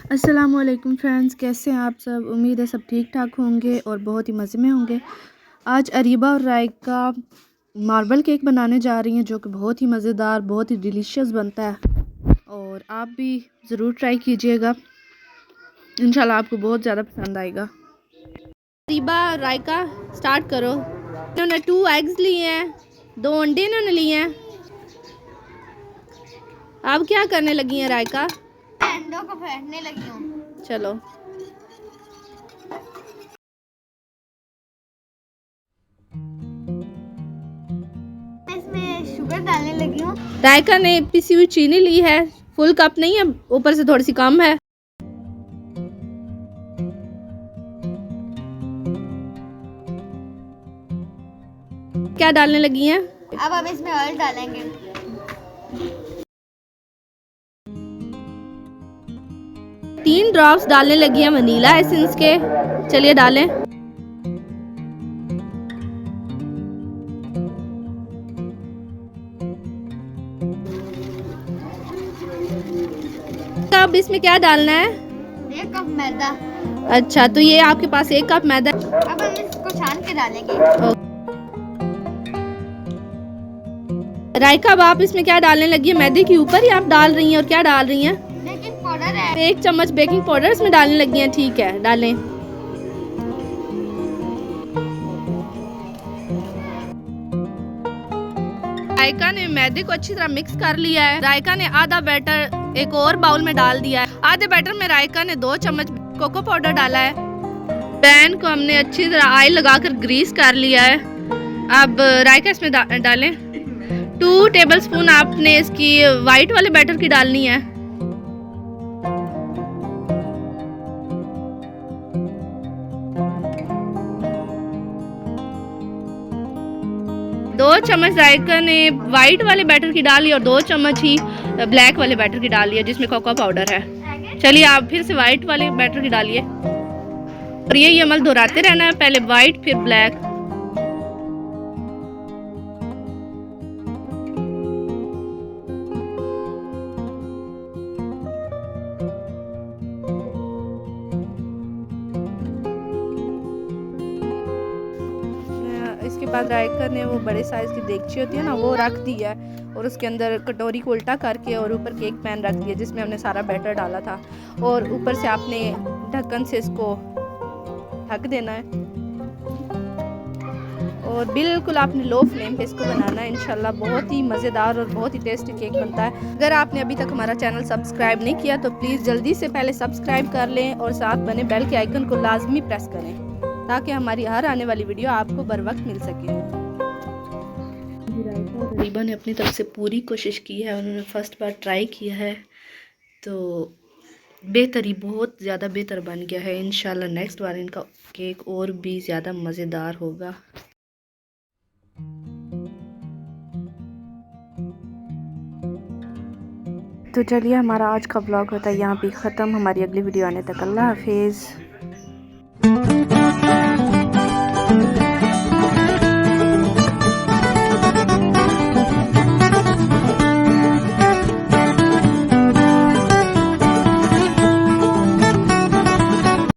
अस्सलामुअलैकुम फ्रेंड्स, कैसे हैं आप सब। उम्मीद है सब ठीक ठाक होंगे और बहुत ही मज़े में होंगे। आज अरीबा और रायका मार्बल केक बनाने जा रही हैं, जो कि बहुत ही मज़ेदार, बहुत ही डिलीशियस बनता है और आप भी ज़रूर ट्राई कीजिएगा। इंशाल्लाह आपको बहुत ज़्यादा पसंद आएगा। अरीबा और रायका स्टार्ट करो। इन्होंने 2 एग्स लिए हैं, 2 अंडे इन्होंने लिए हैं। अब क्या करने लगी हैं रायका? अंडों को फेंटने लगी हूँ। चलो। इसमें शुगर डालने लगी हूँ। रायका ने पिसी हुई चीनी ली है, फुल कप नहीं है, ऊपर से थोड़ी सी कम है। क्या डालने लगी हैं? अब हम इसमें ऑयल डालेंगे। 3 ड्रॉप्स डालने लगी हैं वनीला एसेंस के। चलिए डालें। अब इसमें क्या डालना है? 1 कप मैदा। अच्छा, तो ये आपके पास 1 कप मैदा। अब हम इसको छान के डालेंगे। रायका, अब आप इसमें क्या डालने लगी है? मैदे के ऊपर ही आप डाल रही हैं और क्या डाल रही हैं? बेकिंग पाउडर है। 1 चम्मच बेकिंग पाउडर इसमें डालने लगी हैं। ठीक है, डालें। रायका ने मैदे को अच्छी तरह मिक्स कर लिया है। रायका ने आधा बैटर एक और बाउल में डाल दिया है। आधे बैटर में रायका ने 2 चम्मच कोको पाउडर डाला है। पैन को हमने अच्छी तरह ऑयल लगाकर ग्रीस कर लिया है। अब रायका इसमें डालें। 2 टेबलस्पून आपने इसकी वाइट वाले बैटर की डालनी है। दो चम्मच रायका ने वाइट वाले बैटर की डाली और 2 चम्मच ही ब्लैक वाले बैटर की डाली है, जिसमें कोको पाउडर है। चलिए आप फिर से वाइट वाले बैटर की डालिए और ये अमल दोहराते रहना है, पहले वाइट फिर ब्लैक। इसके बाद रायका ने वो बड़े साइज़ की देगची होती है ना, वो रख दी है और उसके अंदर कटोरी को उल्टा करके और ऊपर केक पैन रख दिया, जिसमें हमने सारा बैटर डाला था। और ऊपर से आपने ढक्कन से इसको ढक देना है और बिल्कुल आपने लो फ्लेम पे इसको बनाना है। इंशाल्लाह बहुत ही मज़ेदार और बहुत ही टेस्टी केक बनता है। अगर आपने अभी तक हमारा चैनल सब्सक्राइब नहीं किया तो प्लीज़ जल्दी से पहले सब्सक्राइब कर लें और साथ बने बेल के आइकन को लाजमी प्रेस करें, ताकि हमारी हर आने वाली वीडियो आपको बर वक्त मिल सके। अरीबा ने अपनी तरफ से पूरी कोशिश की है, उन्होंने फर्स्ट बार ट्राई किया है तो बेहतर ही बहुत ज़्यादा बेहतर बन गया है। इंशाल्लाह नेक्स्ट बार इनका केक और भी ज़्यादा मज़ेदार होगा। तो चलिए, हमारा आज का ब्लॉग होता है यहाँ पे ख़त्म। हमारी अगली वीडियो आने तक अल्लाह हाफिज़।